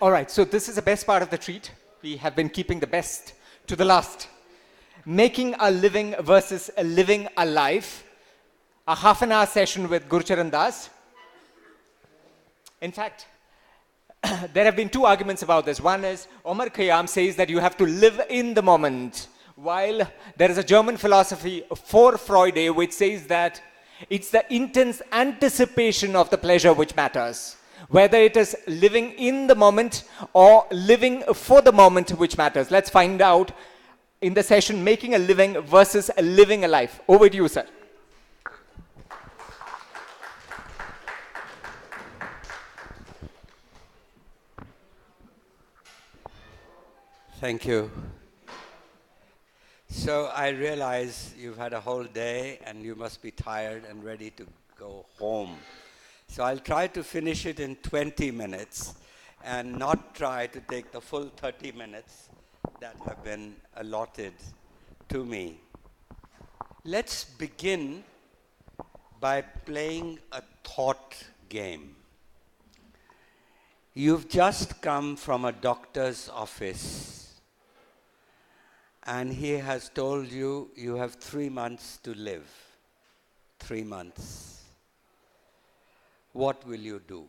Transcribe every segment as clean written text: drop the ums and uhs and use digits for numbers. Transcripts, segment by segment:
All right, so this is the best part of the treat. We have been keeping the best to the last. Making a living versus living a life. A half an hour session with Gurcharan Das. In fact, there have been two arguments about this. One is Omar Khayyam says that you have to live in the moment, while there is a German philosophy for Freud which says that it's the intense anticipation of the pleasure which matters. Whether it is living in the moment or living for the moment which matters. Let's find out in the session, making a living versus living a life. Over to you, sir. Thank you. So I realize you've had a whole day and you must be tired and ready to go home. So I'll try to finish it in 20 minutes and not try to take the full 30 minutes that have been allotted to me. Let's begin by playing a thought game. You've just come from a doctor's office and he has told you you have 3 months to live. 3 months. What will you do?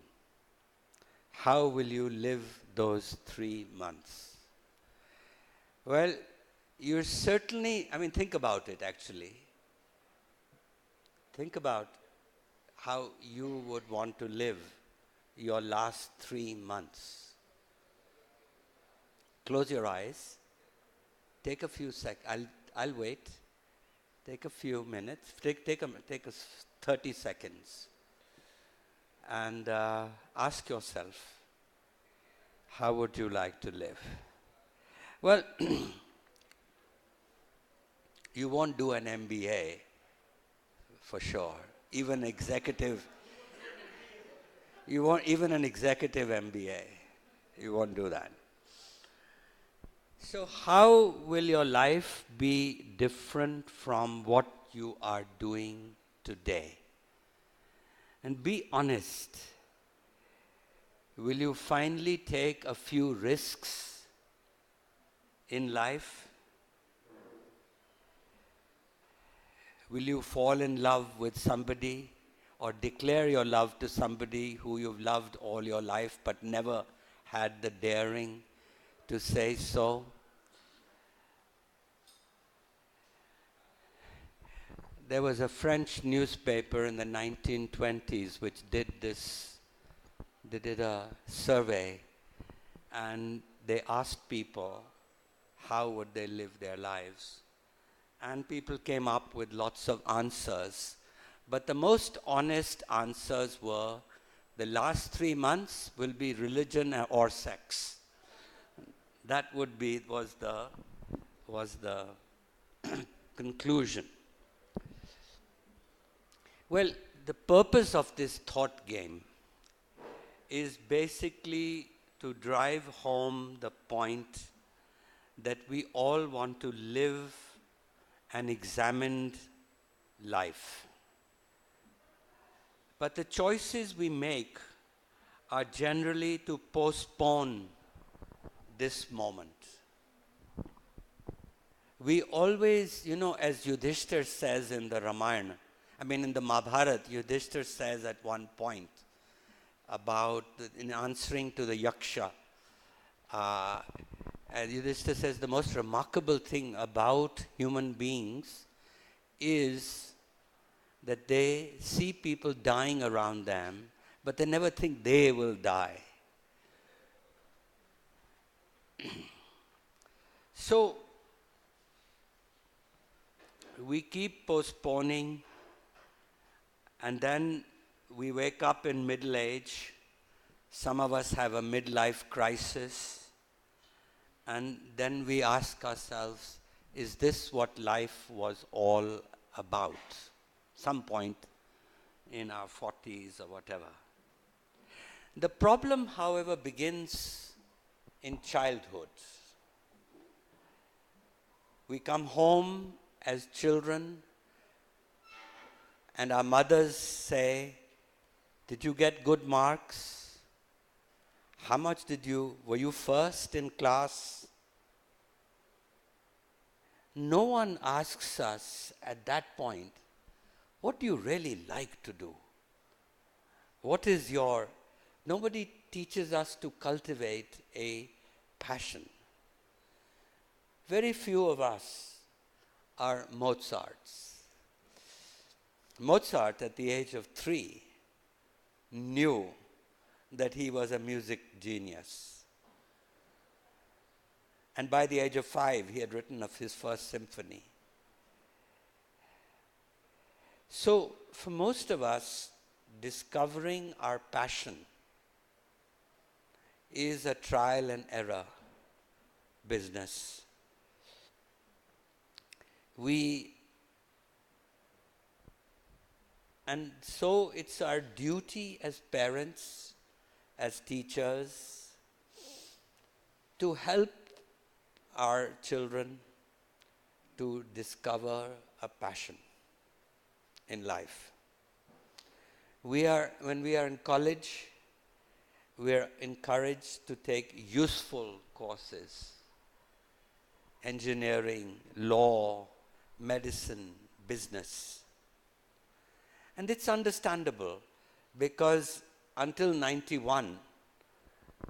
How will you live those 3 months? Well, you're certainly, think about it actually. Think about how you would want to live your last 3 months. Close your eyes. Take a few seconds. I'll wait. Take a few minutes. Take 30 seconds. And ask yourself, how would you like to live? Well, you won't do an MBA, for sure. Even executive, you won't, even an executive MBA, you won't do that. So how will your life be different from what you are doing today? And be honest. Will you finally take a few risks in life? Will you fall in love with somebody or declare your love to somebody who you've loved all your life but never had the daring to say so? There was a French newspaper in the 1920s which did this. They did a survey and they asked people how would they live their lives. And people came up with lots of answers. But the most honest answers were the last 3 months will be religion or sex. That was the conclusion. Well, the purpose of this thought game is basically to drive home the point that we all want to live an examined life. But the choices we make are generally to postpone this moment. We always, as Yudhishthir says in the Ramayana, in the Mahabharata, Yudhishthir says at one point about, in answering to the Yaksha, and Yudhishthir says the most remarkable thing about human beings is that they see people dying around them, but they never think they will die. So, we keep postponing, and then we wake up in middle age. Some of us have a midlife crisis. And then we ask ourselves, is this what life was all about? Some point in our 40s or whatever. The problem, however, begins in childhood. We come home as children and our mothers say, did you get good marks? How much were you first in class? No one asks us at that point, what do you really like to do? What is nobody teaches us to cultivate a passion. Very few of us are Mozarts. Mozart, at the age of 3, knew that he was a music genius. And by the age of 5, he had written of his first symphony. So, for most of us, discovering our passion is a trial and error business. And so it's our duty as parents, as teachers, to help our children to discover a passion in life. When we are in college, we are encouraged to take useful courses: engineering, law, medicine, business. And it's understandable, because until 91,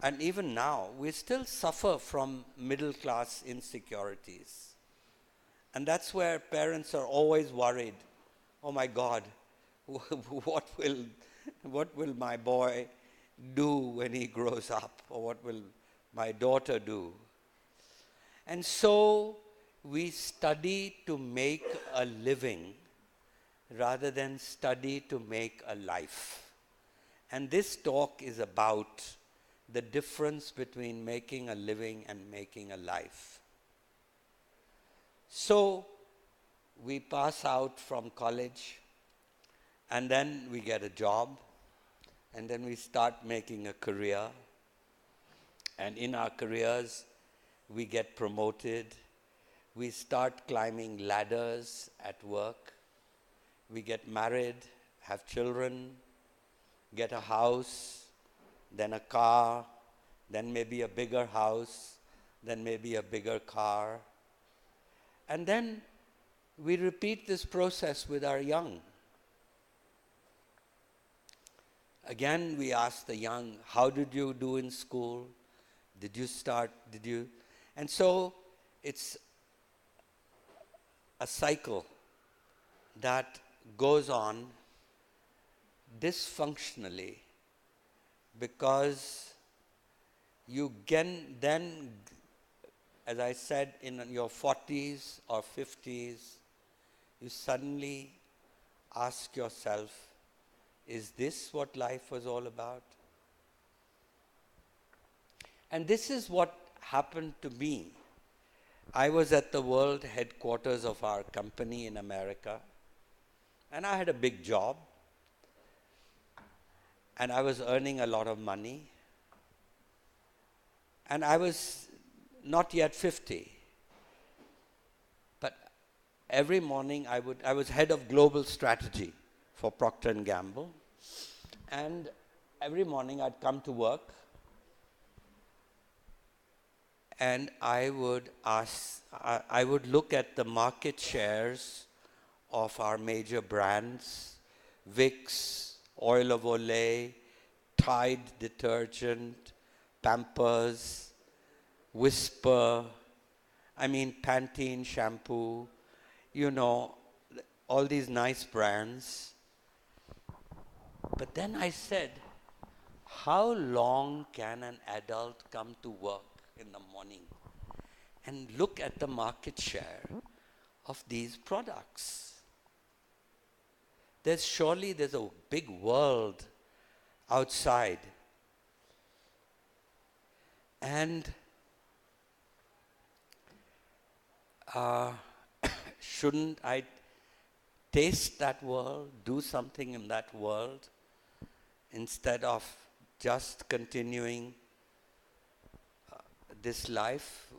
and even now, we still suffer from middle class insecurities. And that's where parents are always worried, oh my God, what will my boy do when he grows up? Or what will my daughter do? And so we study to make a living rather than study to make a life. And this talk is about the difference between making a living and making a life. So we pass out from college, and then we get a job, and then we start making a career. And in our careers, we get promoted. We start climbing ladders at work. We get married, have children, get a house, then a car, then maybe a bigger house, then maybe a bigger car. And then we repeat this process with our young. Again, we ask the young, how did you do in school? And so it's a cycle that goes on dysfunctionally, because you can then, as I said, in your 40s or 50s, you suddenly ask yourself, is this what life was all about? And this is what happened to me. I was at the world headquarters of our company in America, and I had a big job, and I was earning a lot of money, and I was not yet 50. But every morning I was head of global strategy for Procter & Gamble, and every morning I'd come to work, and I would look at the market shares of our major brands: Vicks, Oil of Olay, Tide detergent, Pampers, Whisper, Pantene shampoo, all these nice brands. But then I said, how long can an adult come to work in the morning and look at the market share of these products? There's a big world outside. And shouldn't I taste that world, do something in that world, instead of just continuing this life?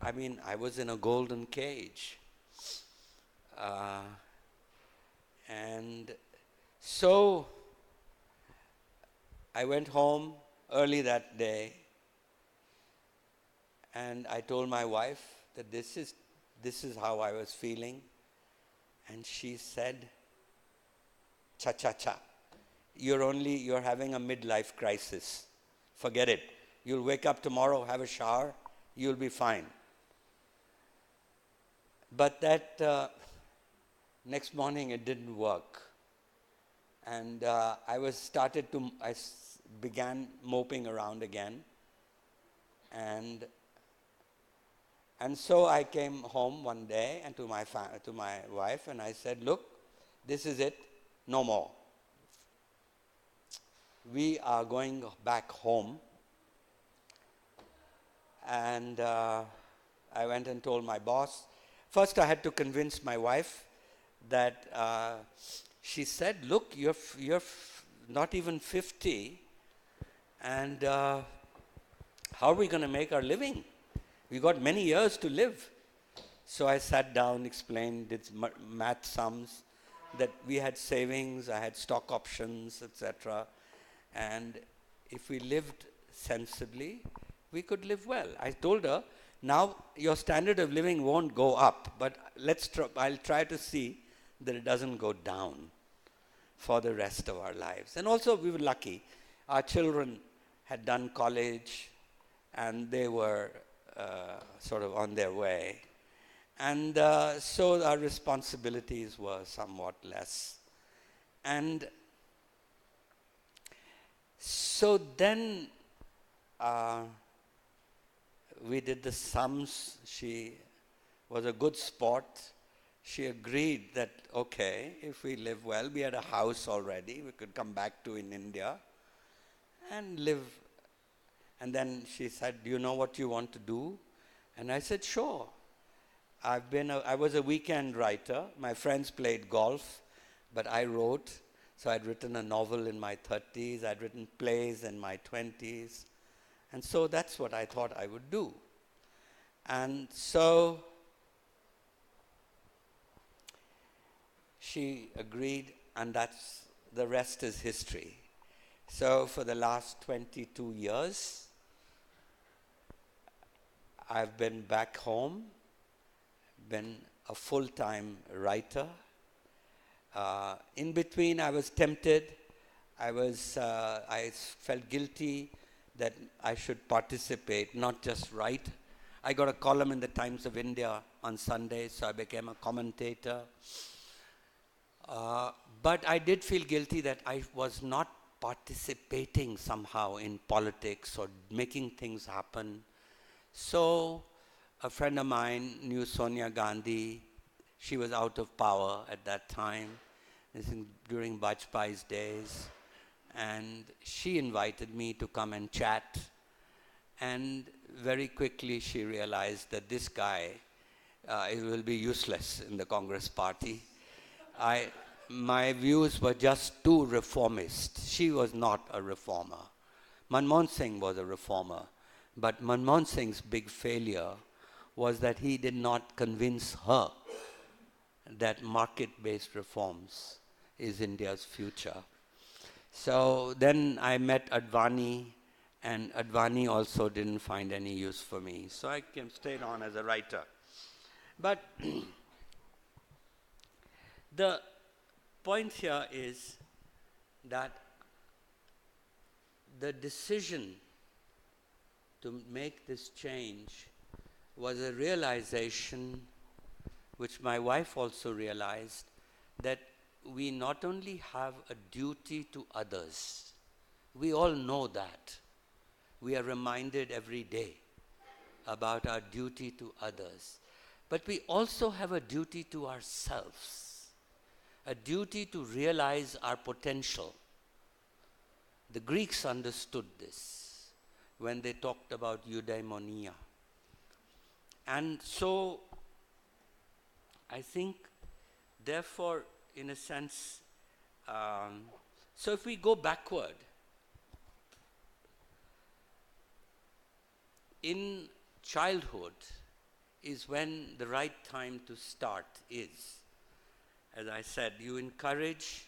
I was in a golden cage. And so I went home early that day, And I told my wife that this is how I was feeling. And she said, cha cha cha, you're having a midlife crisis. Forget it. You'll wake up tomorrow, have a shower, you'll be fine. But that next morning it didn't work. And I began moping around again. And so I came home one day and to my wife, and I said, look, this is it, no more. We are going back home. And I went and told my boss. First I had to convince my wife that she said, look, you're not even 50, and how are we going to make our living? We got many years to live. So I sat down, explained, did math sums, that we had savings, I had stock options, etc. And if we lived sensibly, we could live well. I told her, now your standard of living won't go up, but I'll try to see that it doesn't go down for the rest of our lives. And also we were lucky. Our children had done college and they were sort of on their way. And so our responsibilities were somewhat less. And so then we did the sums. She was a good sport. She agreed that, okay, if we live well, we had a house already, we could come back to in India and live. And then she said, do you know what you want to do? And I said, sure. I was a weekend writer. My friends played golf, but I wrote. So I'd written a novel in my 30s. I'd written plays in my 20s. And so that's what I thought I would do. And so she agreed, and the rest is history. So for the last 22 years, I've been back home, been a full-time writer. In between, I was tempted. I felt guilty that I should participate, not just write. I got a column in the Times of India on Sundays, so I became a commentator. But I did feel guilty that I was not participating somehow in politics or making things happen. So a friend of mine knew Sonia Gandhi. She was out of power at that time, during Vajpayee's days. And she invited me to come and chat. And very quickly she realized that this guy will be useless in the Congress party. My views were just too reformist. She was not a reformer. Manmohan Singh was a reformer. But Manmohan Singh's big failure was that he did not convince her that market-based reforms is India's future. So then I met Advani, and Advani also didn't find any use for me. So I stayed on as a writer. But the point here is that the decision to make this change was a realization, which my wife also realized, that we not only have a duty to others, we all know that. We are reminded every day about our duty to others. But we also have a duty to ourselves, a duty to realize our potential. The Greeks understood this when they talked about eudaimonia. And so I think, therefore, in a sense, so if we go backward, in childhood is when the right time to start is. As I said, you encourage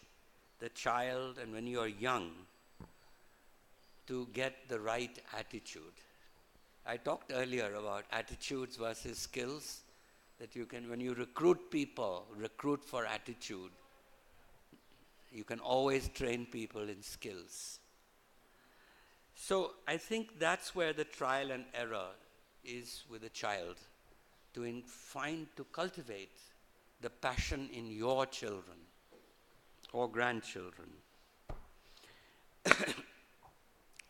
the child, and when you are young, to get the right attitude. I talked earlier about attitudes versus skills, that you can, when you recruit people, recruit for attitude. You can always train people in skills. So I think that's where the trial and error is with a child, to cultivate the passion in your children or grandchildren.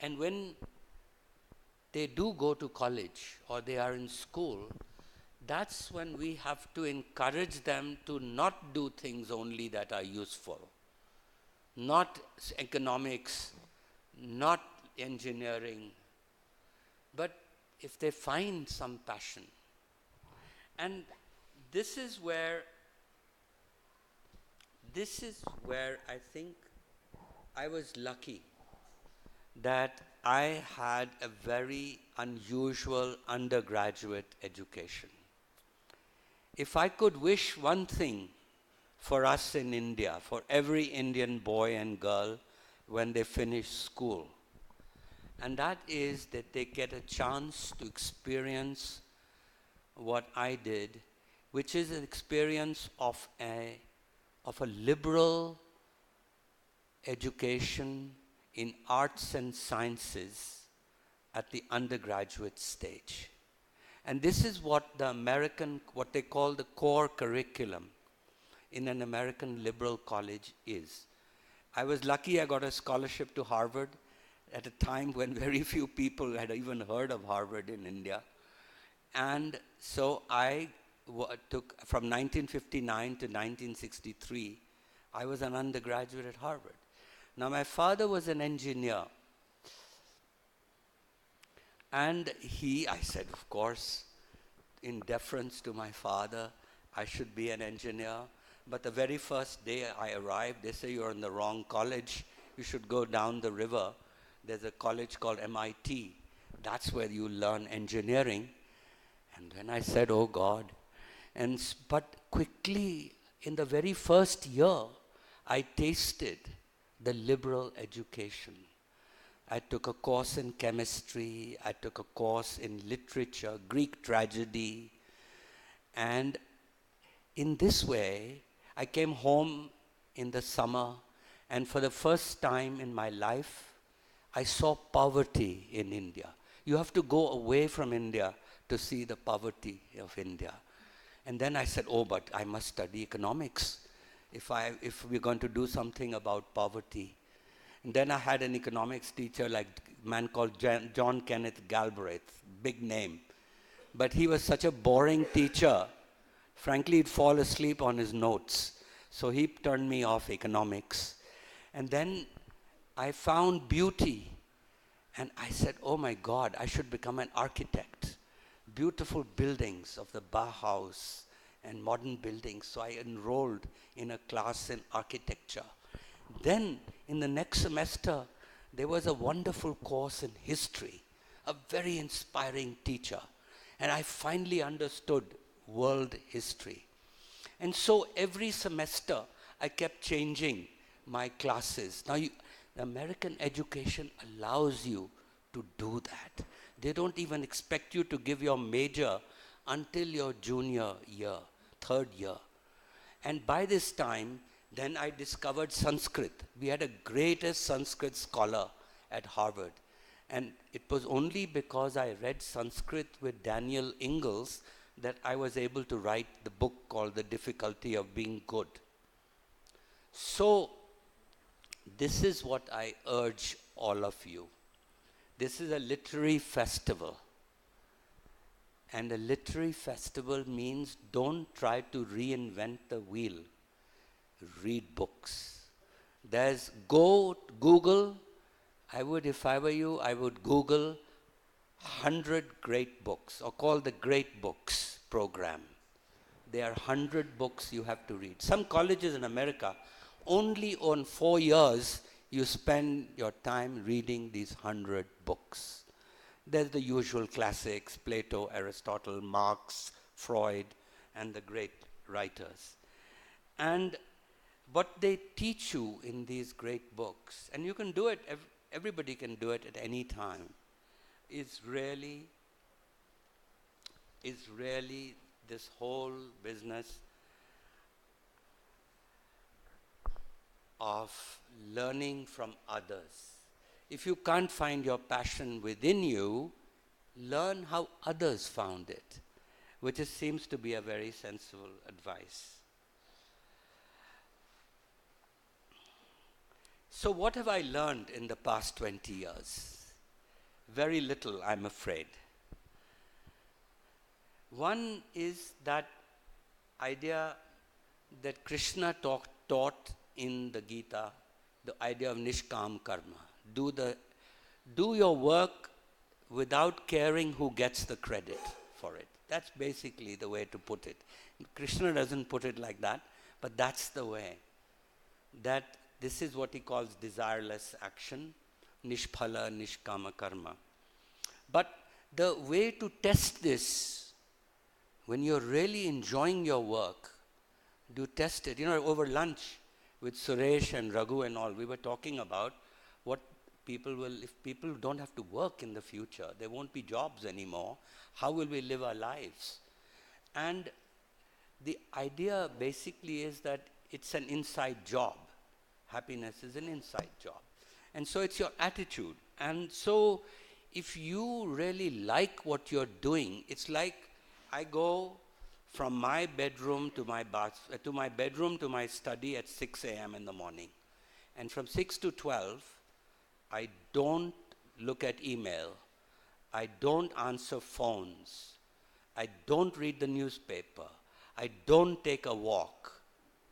And when they do go to college or they are in school, that's when we have to encourage them to not do things only that are useful, not economics, not engineering, but if they find some passion. And this is where I think I was lucky that I had a very unusual undergraduate education. If I could wish one thing for us in India, for every Indian boy and girl when they finish school, and that is that they get a chance to experience what I did, which is an experience of a liberal education in arts and sciences at the undergraduate stage. And this is what what they call the core curriculum in an American liberal college is. I was lucky I got a scholarship to Harvard at a time when very few people had even heard of Harvard in India. And so I took, from 1959 to 1963, I was an undergraduate at Harvard. Now my father was an engineer. And I said, of course, in deference to my father, I should be an engineer. But the very first day I arrived, they say, you're in the wrong college. You should go down the river. There's a college called MIT. That's where you learn engineering. And then I said, oh God. But quickly, in the very first year, I tasted the liberal education. I took a course in chemistry, I took a course in literature, Greek tragedy, and in this way, I came home in the summer, and for the first time in my life, I saw poverty in India. You have to go away from India to see the poverty of India. And then I said, oh, but I must study economics if we're going to do something about poverty. And then I had an economics teacher, like a man called John Kenneth Galbraith, big name. But he was such a boring teacher. Frankly, he'd fall asleep on his notes. So he turned me off economics. And then I found beauty. And I said, oh my God, I should become an architect. Beautiful buildings of the Bauhaus and modern buildings. So I enrolled in a class in architecture. Then, in the next semester, there was a wonderful course in history, a very inspiring teacher. And I finally understood world history. And so every semester, I kept changing my classes. Now, the American education allows you to do that. They don't even expect you to give your major until your junior year, third year. And by this time, then I discovered Sanskrit. We had a greatest Sanskrit scholar at Harvard. And it was only because I read Sanskrit with Daniel Ingalls that I was able to write the book called The Difficulty of Being Good. So, this is what I urge all of you. This is a literary festival. And a literary festival means don't try to reinvent the wheel. Read books. There's Google. If I were you, I would Google 100 great books, or call the Great Books program. There are 100 books you have to read. Some colleges in America, only on 4 years, you spend your time reading these 100 books. There's the usual classics, Plato, Aristotle, Marx, Freud, and the great writers. And what they teach you in these great books, and you can do it, everybody can do it at any time, is really is really this whole business of learning from others. If you can't find your passion within you, learn how others found it, which seems to be a very sensible advice. So what have I learned in the past 20 years? Very little, I'm afraid. One is that idea that Krishna taught in the Gita, the idea of nishkam karma. Do your work without caring who gets the credit for it. That's basically the way to put it. Krishna doesn't put it like that, but that's the way. That this is what he calls desireless action, nishphala nishkama karma. But the way to test this, when you're really enjoying your work, do test it. Over lunch with Suresh and Raghu and all, we were talking about what people will, if people don't have to work in the future, there won't be jobs anymore, how will we live our lives? And the idea basically is that it's an inside job. Happiness is an inside job. And so it's your attitude. And so if you really like what you're doing, it's like I go from my bedroom to my bedroom to my study at 6 a.m. in the morning. And from 6 to 12, I don't look at email. I don't answer phones. I don't read the newspaper. I don't take a walk.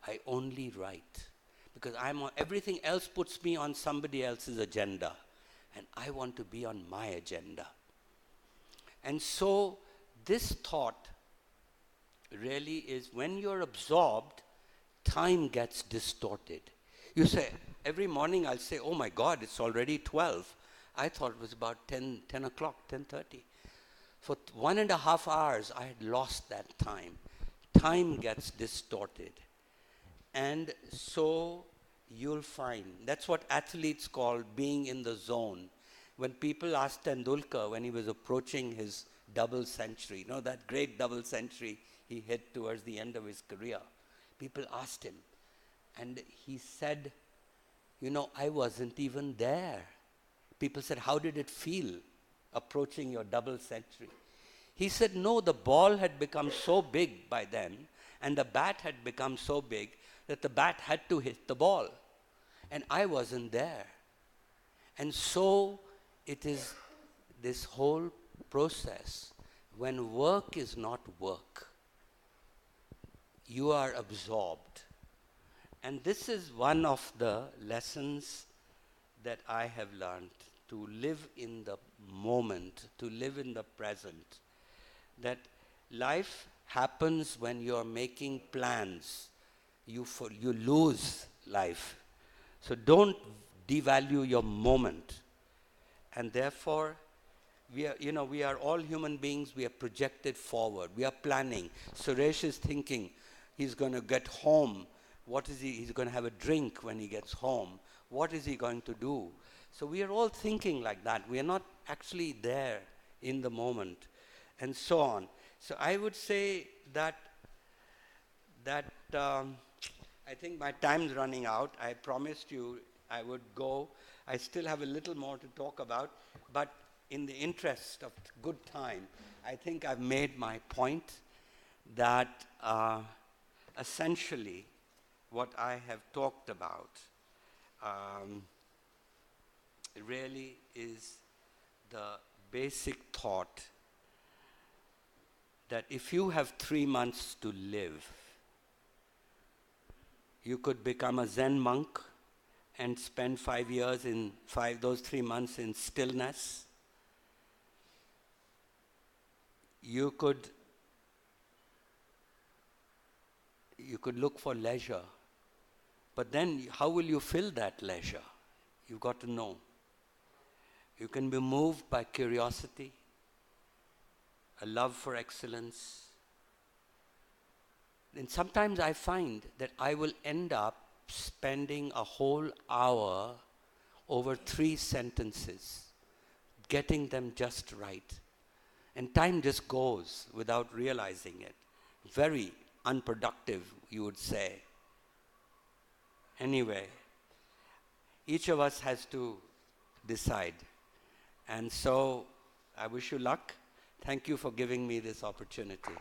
I only write. Because everything else puts me on somebody else's agenda. And I want to be on my agenda. And so this thought really is, when you're absorbed, time gets distorted. You say, every morning I'll say, oh my God, it's already 12. I thought it was about 10 o'clock, 10:30. For 1.5 hours, I had lost that time. Time gets distorted. And so you'll find, that's what athletes call being in the zone. When people asked Tendulkar, when he was approaching his double century, that great double century he hit towards the end of his career, people asked him, and he said, I wasn't even there. People said, how did it feel approaching your double century? He said, no, the ball had become so big by then, and the bat had become so big that the bat had to hit the ball. And I wasn't there. And so it is this whole process. When work is not work, you are absorbed. And this is one of the lessons that I have learned, to live in the moment, to live in the present. That life happens when you're making plans. You lose life. So don't devalue your moment. And therefore, we are all human beings. We are projected forward. We are planning. Suresh is thinking he's going to get home. What is he's going to have a drink when he gets home. What is he going to do? So we are all thinking like that. We are not actually there in the moment, and so on. So I would say that I think my time's running out. I promised you I would go. I still have a little more to talk about, but in the interest of good time, I think I've made my point that essentially what I have talked about really is the basic thought that if you have 3 months to live, you could become a Zen monk and spend 5 years in those 3 months in stillness. You could look for leisure, but then how will you fill that leisure? You've got to know. You can be moved by curiosity, a love for excellence. And sometimes I find that I will end up spending a whole hour over 3 sentences, getting them just right. And time just goes without realizing it. Very unproductive, you would say. Anyway, each of us has to decide. And so, I wish you luck. Thank you for giving me this opportunity.